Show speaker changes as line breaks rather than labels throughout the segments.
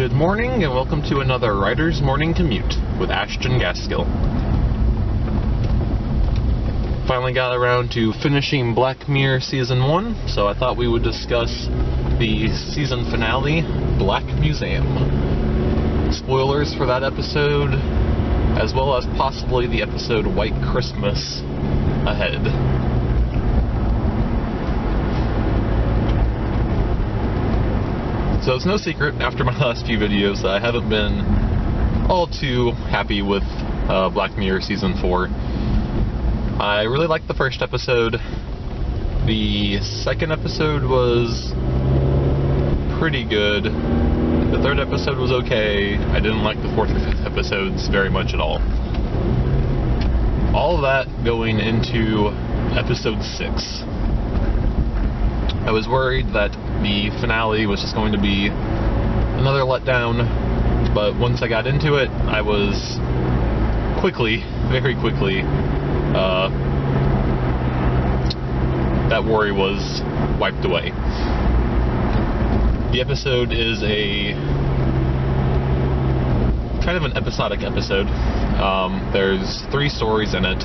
Good morning, and welcome to another Writer's Morning Commute with Ashton Gaskill. Finally got around to finishing Black Mirror Season 1, so I thought we would discuss the season finale, Black Museum. Spoilers for that episode, as well as possibly the episode White Christmas ahead. So it's no secret, after my last few videos, that I haven't been all too happy with Black Mirror Season 4. I really liked the first episode. The second episode was pretty good. The third episode was okay. I didn't like the fourth or fifth episodes very much at all. All of that going into episode 6. I was worried that the finale was just going to be another letdown, but once I got into it, I was very quickly, that worry was wiped away. The episode is a kind of an episodic episode. There's 3 stories in it,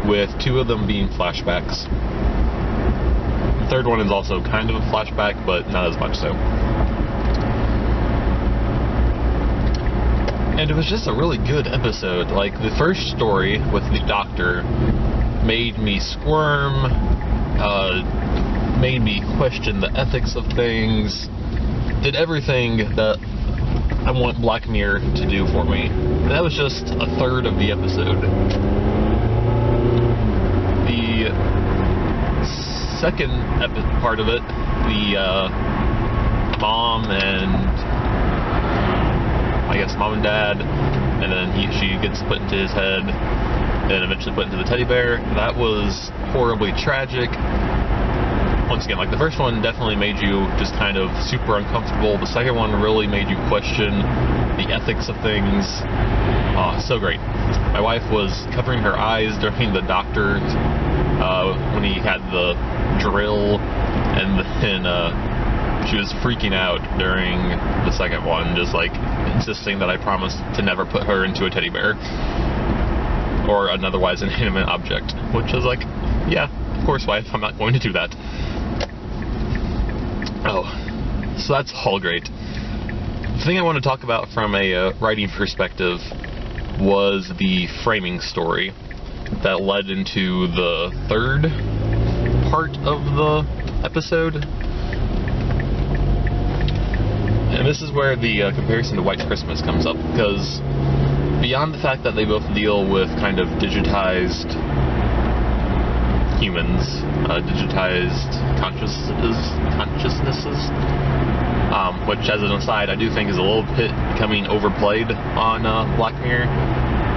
with 2 of them being flashbacks. The third one is also kind of a flashback, but not as much so. And it was just a really good episode. Like, the first story with the doctor made me squirm, made me question the ethics of things, did everything that I want Black Mirror to do for me. And that was just a third of the episode. The second part of it, the mom and dad, and then she gets put into his head, and eventually put into the teddy bear. That was horribly tragic. Once again, like, the first one definitely made you just kind of super uncomfortable. The second one really made you question the ethics of things. So great. My wife was covering her eyes during the doctor when he had the drill, and then she was freaking out during the second one, just like insisting that I promised to never put her into a teddy bear or an otherwise inanimate object, which is like, yeah, of course, wife, I'm not going to do that. Oh, so that's all great. The thing I want to talk about from a writing perspective was the framing story that led into the third part of the episode. And this is where the comparison to White Christmas comes up, because beyond the fact that they both deal with kind of digitized humans, digitized consciousnesses, which, as an aside, I do think is a little bit becoming overplayed on Black Mirror.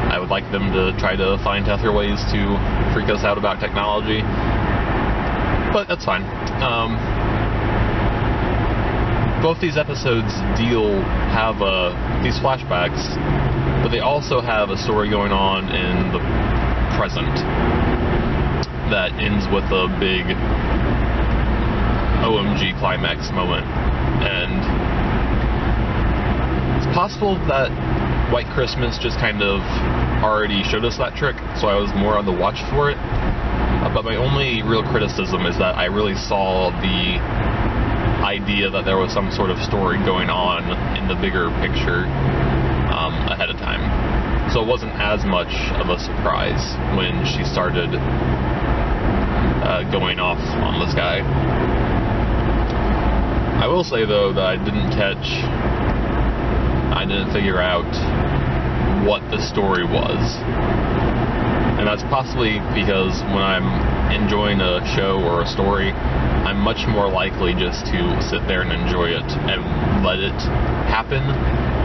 I would like them to try to find healthier ways to freak us out about technology, but that's fine. Both these episodes have these flashbacks, but they also have a story going on in the present that ends with a big OMG climax moment. And it's possible that White Christmas just kind of already showed us that trick, so I was more on the watch for it. But my only real criticism is that I really saw the idea that there was some sort of story going on in the bigger picture ahead of time. So it wasn't as much of a surprise when she started going off on this guy. I will say, though, that I didn't figure out what the story was. And that's possibly because when I'm enjoying a show or a story, I'm much more likely just to sit there and enjoy it and let it happen,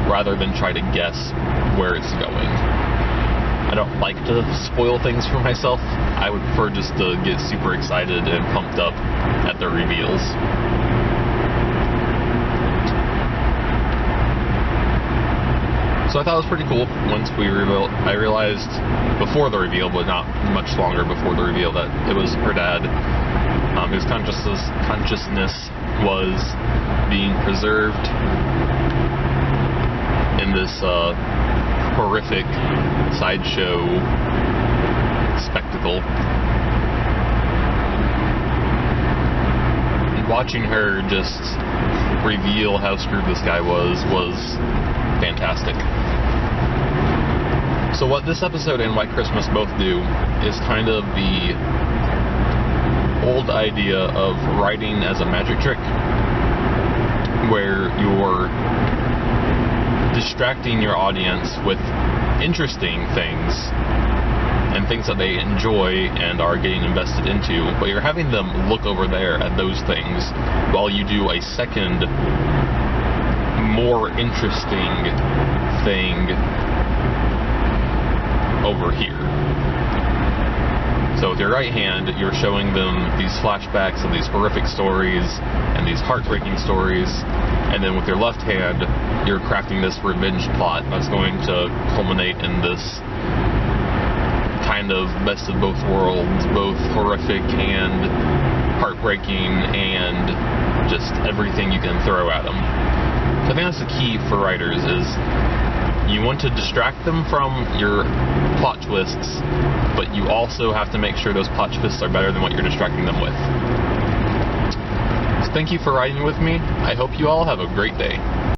rather than try to guess where it's going. I don't like to spoil things for myself. I would prefer just to get super excited and pumped up at the reveals. So I thought it was pretty cool once we revealed. I realized before the reveal, but not much longer before the reveal, that it was her dad. His consciousness was being preserved in this horrific sideshow spectacle. And watching her just reveal how screwed this guy was fantastic. So what this episode and White Christmas both do is kind of the old idea of writing as a magic trick, where you're distracting your audience with interesting things and things that they enjoy and are getting invested into, but you're having them look over there at those things while you do a second, more interesting thing over here. So with your right hand, you're showing them these flashbacks of these horrific stories and these heartbreaking stories, and then with your left hand, you're crafting this revenge plot that's going to culminate in this kind of best of both worlds, both horrific and heartbreaking and just everything you can throw at them. So I think that's the key for writers, is you want to distract them from your plot twists, but you also have to make sure those plot twists are better than what you're distracting them with. So thank you for riding with me. I hope you all have a great day.